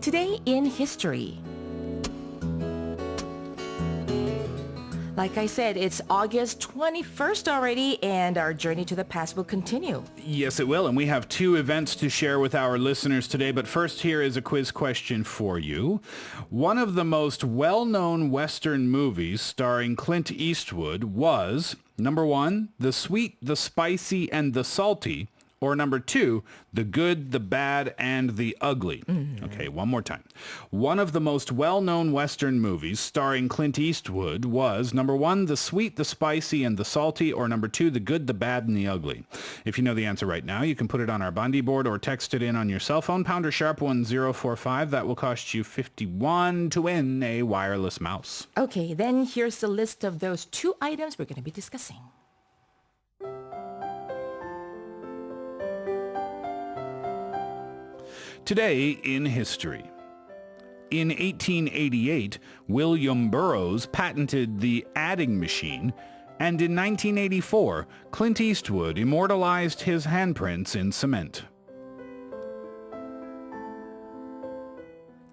Today in history. Like I said, it's August 21st already, and our journey to the past will continue. Yes, it will. And we have two events to share with our listeners today. But first, here is a quiz question for you. One of the most well-known Western movies starring Clint Eastwood was, number one, The Sweet, the Spicy, and the Salty, or number two, The Good, the Bad, and the Ugly. Okay, one more time. One of the most well-known Western movies starring Clint Eastwood was, number one, The Sweet, the Spicy, and the Salty, or number two, The Good, the Bad, and the Ugly. If you know the answer right now, you can put it on our Bundy board or text it in on your cell phone, pounder sharp 1045. That will cost you 51 to win a wireless mouse. Okay, then here's the list of those two items we're going to be discussing. Today in history. In 1888, William Burroughs patented the adding machine, and in 1984, Clint Eastwood immortalized his handprints in cement.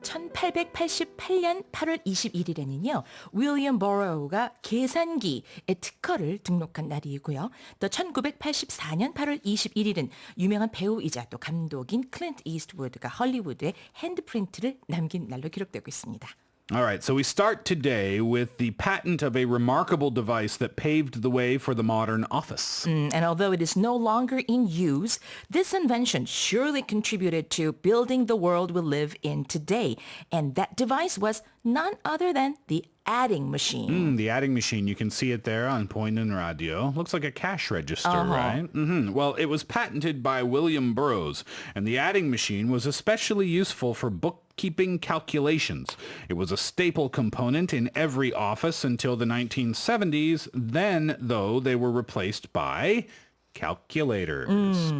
1888년 8월 21일에는요. 윌리엄 버로우가 계산기의 특허를 등록한 날이고요. 또 1984년 8월 21일은 유명한 배우이자 또 감독인 클린트 이스트우드가 헐리우드에 핸드프린트를 남긴 날로 기록되고 있습니다. All right, so we start today with the patent of a remarkable device that paved the way for the modern office. And although it is no longer in use, this invention surely contributed to building the world we live in today. And that device was none other than the adding machine. The adding machine, you can see it there on Point and Radio. Looks like a cash register, right? Well, it was patented by William Burroughs, and the adding machine was especially useful for bookkeeping calculations. It was a staple component in every office until the 1970s. Then, though, they were replaced by calculators.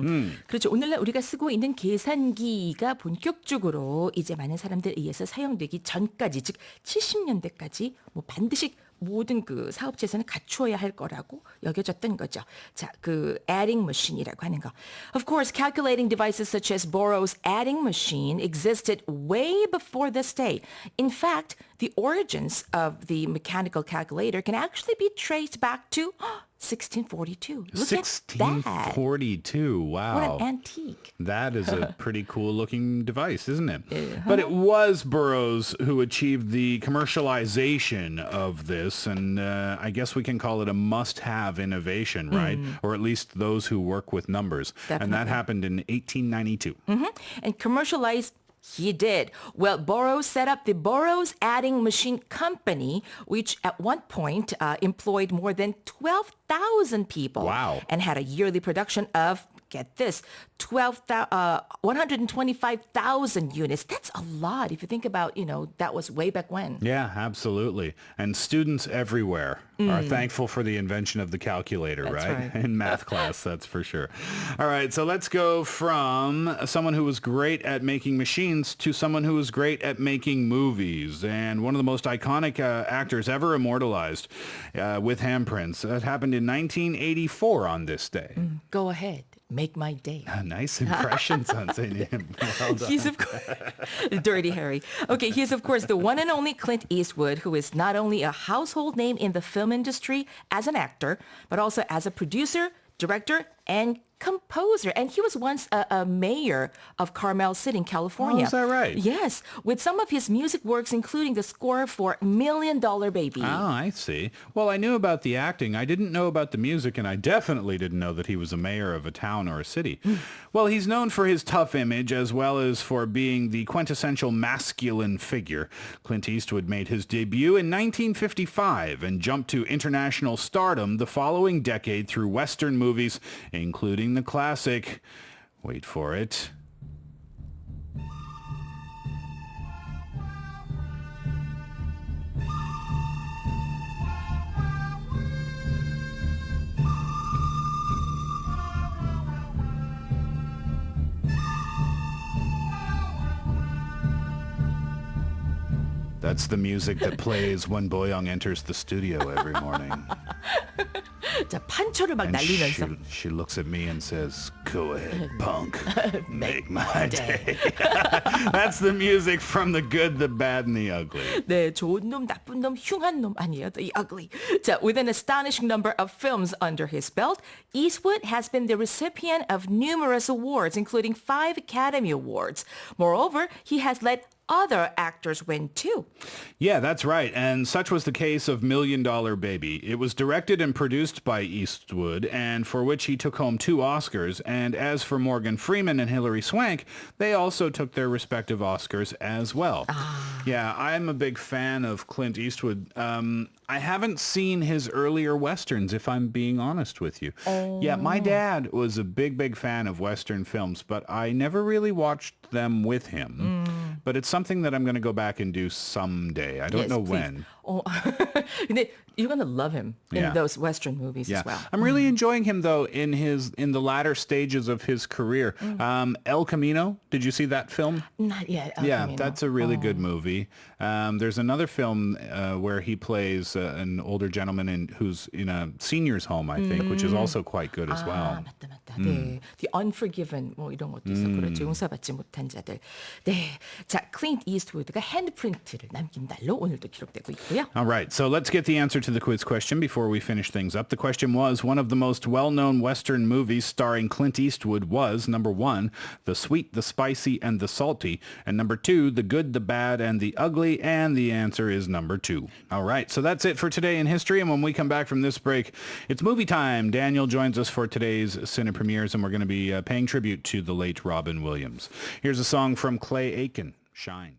그렇죠. 오늘날 우리가 쓰고 있는 계산기가 본격적으로 이제 많은 사람들에 의해서 사용되기 전까지, 즉 70년대까지 뭐 반드시 모든 그 사업체에서는 갖추어야 할 거라고 여겨졌던 거죠. 자, 그 adding machine이라고 하는 거. Of course, calculating devices such as Burroughs' adding machine existed way before this day. In fact, the origins of the mechanical calculator can actually be traced back to 1642. Look at that. 1642. Wow. What an antique. That is a pretty cool looking device, isn't it? But it was Burroughs who achieved the commercialization of this, and I guess we can call it a must-have innovation, right? Or at least those who work with numbers. Definitely. And that happened in 1892. And commercialized he did. Well, Burroughs set up the Burroughs Adding Machine Company, which at one point employed more than 12,000 people. Wow. And had a yearly production of, get this, 125,000 units. That's a lot if you think about, that was way back when. Yeah, absolutely. And students everywhere are thankful for the invention of the calculator, That's right. In math class, that's for sure. All right, so let's go from someone who was great at making machines to someone who was great at making movies. And one of the most iconic actors ever immortalized with handprints. That happened in 1984 on this day. Go ahead. Make my day. Nice impression, Sensei. Well done. He's of course Dirty Harry. Okay, he's of course the one and only Clint Eastwood, who is not only a household name in the film industry as an actor, but also as a producer, director, and composer. And he was once a mayor of Carmel City in California. Oh, is that right? Yes, with some of his music works, including the score for $1 Million Baby. Oh, I see. Well, I knew about the acting. I didn't know about the music, and I definitely didn't know that he was a mayor of a town or a city. Well, he's known for his tough image as well as for being the quintessential masculine figure. Clint Eastwood made his debut in 1955 and jumped to international stardom the following decade through Western movies, including the classic, wait for it, That's the music that plays when Boyoung enters the studio every morning. 자, 판초를 막 And 날리면서. she looks at me and says, "Go ahead, punk. Make my day." That's the music from The Good, the Bad, and the Ugly. 네, 좋은 놈, 나쁜 놈, 흉한 놈 아니에요. The ugly. 자, with an astonishing number of films under his belt, Eastwood has been the recipient of numerous awards, including 5 Academy Awards. Moreover, he has let other actors win too. Yeah, that's right. And such was the case of Million Dollar Baby. It was directed and produced by Eastwood, and for which he took home 2 Oscars. And as for Morgan Freeman and Hilary Swank, they also took their respective Oscars as well. Yeah, I'm a big fan of Clint Eastwood. I haven't seen his earlier Westerns, if I'm being honest with you. Yeah, my dad was a big, big fan of Western films, but I never really watched them with him. But it's something that I'm going to go back and do someday. I don't Yes, know please. when. 근데 you're gonna love him in Yeah. those Western movies Yeah, as well. I'm really enjoying him though in the latter stages of his career. El Camino, did you see that film? Not yet. Yeah, Camino. that's a really good movie. There's another film where he plays an older gentleman who's in a senior's home, I think, which is also quite good as well. 맞다. 네, The Unforgiven 뭐 이런 것도 있었고 그렇죠. 용서받지 못한 자들. 네, 자, 클린트 이스트우드가 핸드프린트를 남긴 날로 오늘도 기록되고 있고요. All right, so let's get the answer to the quiz question before we finish things up. The question was, one of the most well-known Western movies starring Clint Eastwood was, number 1, The Sweet, the Spicy, and the Salty, and number 2, The Good, the Bad, and the Ugly, and the answer is number 2. All right, so that's it for today in history, and when we come back from this break, it's movie time. Daniel joins us for today's Cine Premieres, and we're going to be paying tribute to the late Robin Williams. Here's a song from Clay Aiken, Shine.